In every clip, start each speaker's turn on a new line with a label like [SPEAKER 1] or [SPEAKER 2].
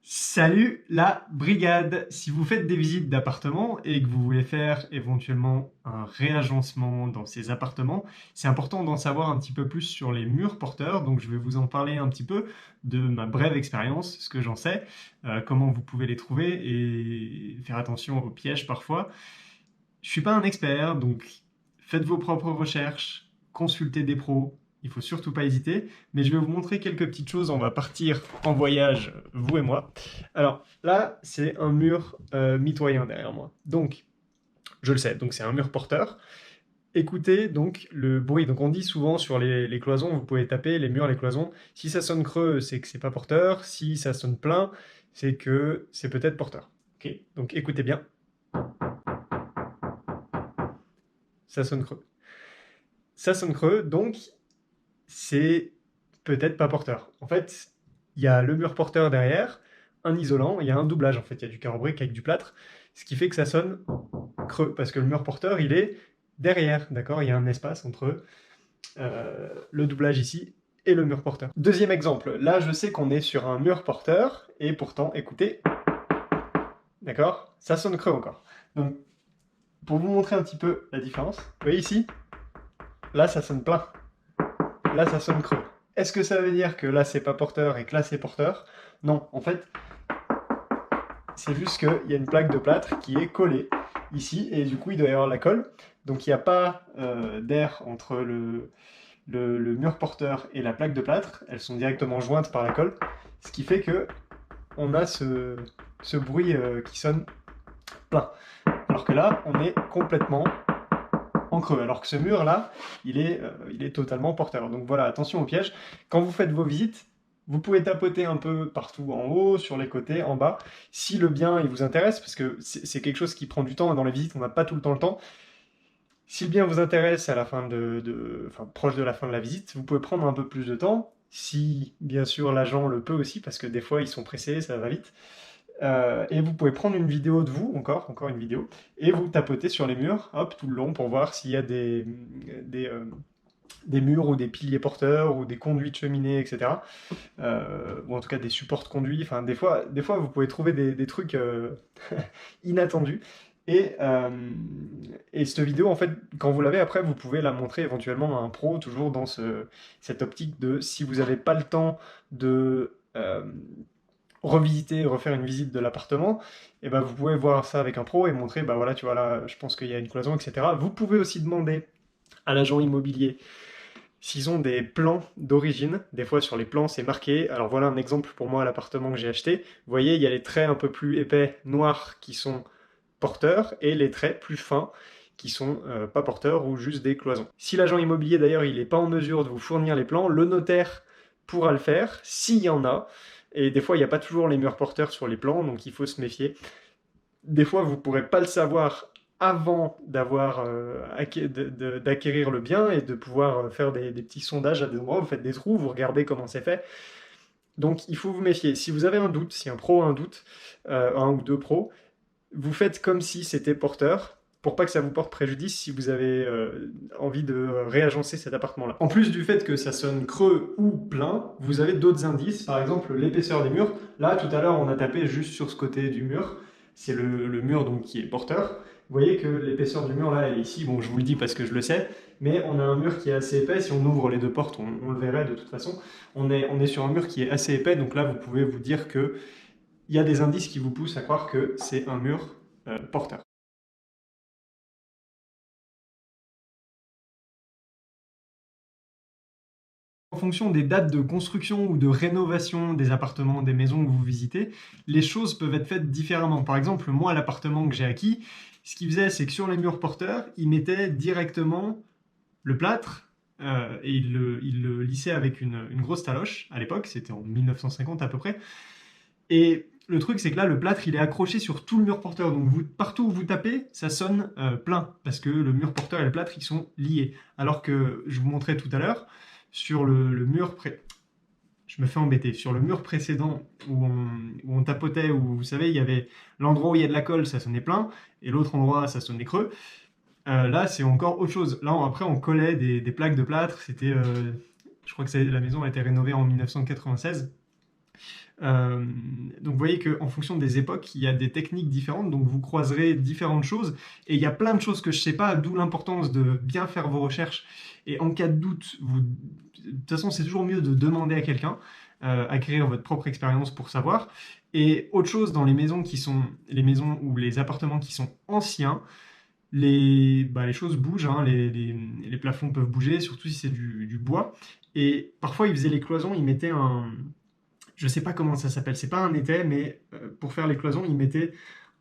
[SPEAKER 1] Salut la brigade! Si vous faites des visites d'appartements et que vous voulez faire éventuellement un réagencement dans ces appartements, c'est important d'en savoir un petit peu plus sur les murs porteurs, donc je vais vous en parler un petit peu de ma brève expérience, ce que j'en sais, comment vous pouvez les trouver et faire attention aux pièges parfois. Je suis pas un expert, donc faites vos propres recherches, consultez des pros, il faut surtout pas hésiter, mais je vais vous montrer quelques petites choses, on va partir en voyage, vous et moi. Alors là, c'est un mur mitoyen derrière moi, donc je le sais, donc c'est un mur porteur. Écoutez donc le bruit, donc on dit souvent sur les cloisons, vous pouvez taper les murs, les cloisons, si ça sonne creux, c'est que c'est pas porteur, si ça sonne plein, c'est que c'est peut-être porteur. Ok, donc écoutez bien, ça sonne creux. Ça sonne creux, donc c'est peut-être pas porteur. En fait, il y a le mur porteur derrière, un isolant, il y a un doublage en fait, il y a du carreau brique avec du plâtre, ce qui fait que ça sonne creux, parce que le mur porteur, il est derrière, d'accord? Il y a un espace entre le doublage ici et le mur porteur. Deuxième exemple, là je sais qu'on est sur un mur porteur, et pourtant, écoutez, d'accord? Ça sonne creux encore. Donc, pour vous montrer un petit peu la différence, vous voyez ici, là ça sonne plein. Là, ça sonne creux. Est-ce que ça veut dire que là, c'est pas porteur et que là, c'est porteur? Non, en fait, c'est juste qu'il y a une plaque de plâtre qui est collée ici, et du coup, il doit y avoir la colle. Donc, il n'y a pas d'air entre le mur porteur et la plaque de plâtre. Elles sont directement jointes par la colle, ce qui fait que on a ce bruit qui sonne plein. Alors que là, on est complètement en creux, alors que ce mur-là, il est totalement porteur. Donc voilà, attention au piège. Quand vous faites vos visites, vous pouvez tapoter un peu partout en haut, sur les côtés, en bas, si le bien il vous intéresse, parce que c'est quelque chose qui prend du temps, et dans les visites, on n'a pas tout le temps le temps. Si le bien vous intéresse à la fin enfin, proche de la fin de la visite, vous pouvez prendre un peu plus de temps, si bien sûr l'agent le peut aussi, parce que des fois ils sont pressés, ça va vite. Et vous pouvez prendre une vidéo de vous, encore une vidéo, et vous tapotez sur les murs, hop, tout le long, pour voir s'il y a des, euh, des murs ou des piliers porteurs ou des conduits de cheminée, etc. Ou en tout cas des supports de conduits. Enfin, des fois vous pouvez trouver des trucs inattendus. Et cette vidéo, en fait, quand vous l'avez après, vous pouvez la montrer éventuellement à un pro, toujours dans cette optique de si vous n'avez pas le temps de revisiter, refaire une visite de l'appartement, et ben vous pouvez voir ça avec un pro et montrer, bah voilà, tu vois là, je pense qu'il y a une cloison, etc. Vous pouvez aussi demander à l'agent immobilier s'ils ont des plans d'origine. Des fois sur les plans c'est marqué. Alors voilà un exemple pour moi, l'appartement que j'ai acheté. Vous voyez, il y a les traits un peu plus épais, noirs, qui sont porteurs, et les traits plus fins qui sont pas porteurs ou juste des cloisons. Si l'agent immobilier d'ailleurs il n'est pas en mesure de vous fournir les plans, le notaire pourra le faire s'il y en a. Et des fois, il n'y a pas toujours les murs porteurs sur les plans, donc il faut se méfier. Des fois, vous ne pourrez pas le savoir avant d'acquérir le bien et de pouvoir faire des petits sondages à des endroits, vous faites des trous, vous regardez comment c'est fait. Donc il faut vous méfier. Si vous avez un doute, si un pro a un doute, un ou deux pros, vous faites comme si c'était porteur, pour pas que ça vous porte préjudice si vous avez envie de réagencer cet appartement-là. En plus du fait que ça sonne creux ou plein, vous avez d'autres indices, par exemple l'épaisseur des murs. Là, tout à l'heure, on a tapé juste sur ce côté du mur, c'est le mur donc, qui est porteur. Vous voyez que l'épaisseur du mur, là, elle est ici, bon, je vous le dis parce que je le sais, mais on a un mur qui est assez épais, si on ouvre les deux portes, on le verrait de toute façon. On est sur un mur qui est assez épais, donc là, vous pouvez vous dire que il y a des indices qui vous poussent à croire que c'est un mur porteur. En fonction des dates de construction ou de rénovation des appartements, des maisons que vous visitez, les choses peuvent être faites différemment. Par exemple, moi, l'appartement que j'ai acquis, ce qu'il faisait, c'est que sur les murs porteurs, il mettait directement le plâtre et il le lissait avec une grosse taloche. À l'époque, c'était en 1950 à peu près. Et le truc, c'est que là, le plâtre, il est accroché sur tout le mur porteur. Donc, partout où vous tapez, ça sonne plein. Parce que le mur porteur et le plâtre, ils sont liés. Alors que, je vous montrais tout à l'heure, sur le mur je me fais embêter. Sur le mur précédent où on tapotait, où vous savez, il y avait l'endroit où il y a de la colle, ça sonnait plein. Et l'autre endroit, ça sonnait creux. Là, c'est encore autre chose. Là, après, on collait des plaques de plâtre. C'était, je crois que la maison a été rénovée en 1996. Donc vous voyez qu'en fonction des époques, il y a des techniques différentes, donc vous croiserez différentes choses, et il y a plein de choses que je ne sais pas, d'où l'importance de bien faire vos recherches, et en cas de doute, de toute façon c'est toujours mieux de demander à quelqu'un, acquérir votre propre expérience pour savoir. Et autre chose, dans les maisons ou les appartements qui sont anciens, les choses bougent, hein, les plafonds peuvent bouger, surtout si c'est du bois. Et parfois, ils faisaient les cloisons, ils mettaient je sais pas comment ça s'appelle, c'est pas un étai, mais pour faire les cloisons, ils mettaient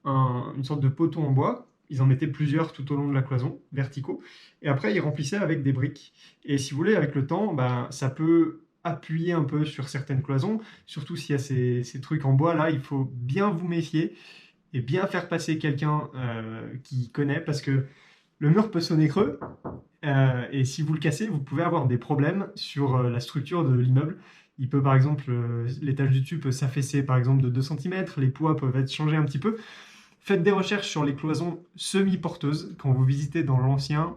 [SPEAKER 1] une sorte de poteau en bois. Ils en mettaient plusieurs tout au long de la cloison, verticaux. Et après, ils remplissaient avec des briques. Et si vous voulez, avec le temps, bah, ça peut appuyer un peu sur certaines cloisons, surtout s'il y a ces trucs en bois là, il faut bien vous méfier et bien faire passer quelqu'un qui connaît, parce que le mur peut sonner creux, et si vous le cassez, vous pouvez avoir des problèmes sur la structure de l'immeuble. Il peut par exemple, l'étage du dessus peut s'affaisser par exemple de 2 centimètres, les poids peuvent être changés un petit peu. Faites des recherches sur les cloisons semi-porteuses quand vous visitez dans l'ancien.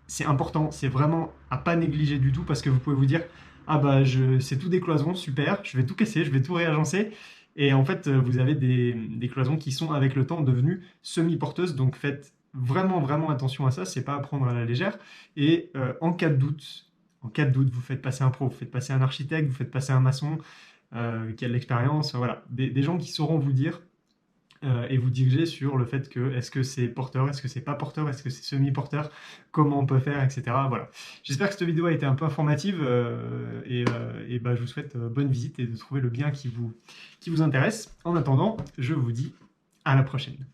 [SPEAKER 1] C'est important, c'est vraiment à pas négliger du tout, parce que vous pouvez vous dire ah bah c'est tout des cloisons, super, je vais tout casser, je vais tout réagencer. Et en fait, vous avez des cloisons qui sont avec le temps devenues semi-porteuses, donc faites vraiment vraiment attention à ça, c'est pas à prendre à la légère. Et en cas de doute, vous faites passer un pro, vous faites passer un architecte, vous faites passer un maçon qui a de l'expérience, voilà, des gens qui sauront vous dire et vous diriger sur le fait que est-ce que c'est porteur, est-ce que c'est pas porteur, est-ce que c'est semi-porteur, comment on peut faire, etc. Voilà. J'espère que cette vidéo a été un peu informative et bah, je vous souhaite bonne visite et de trouver le bien qui vous intéresse. En attendant, je vous dis à la prochaine.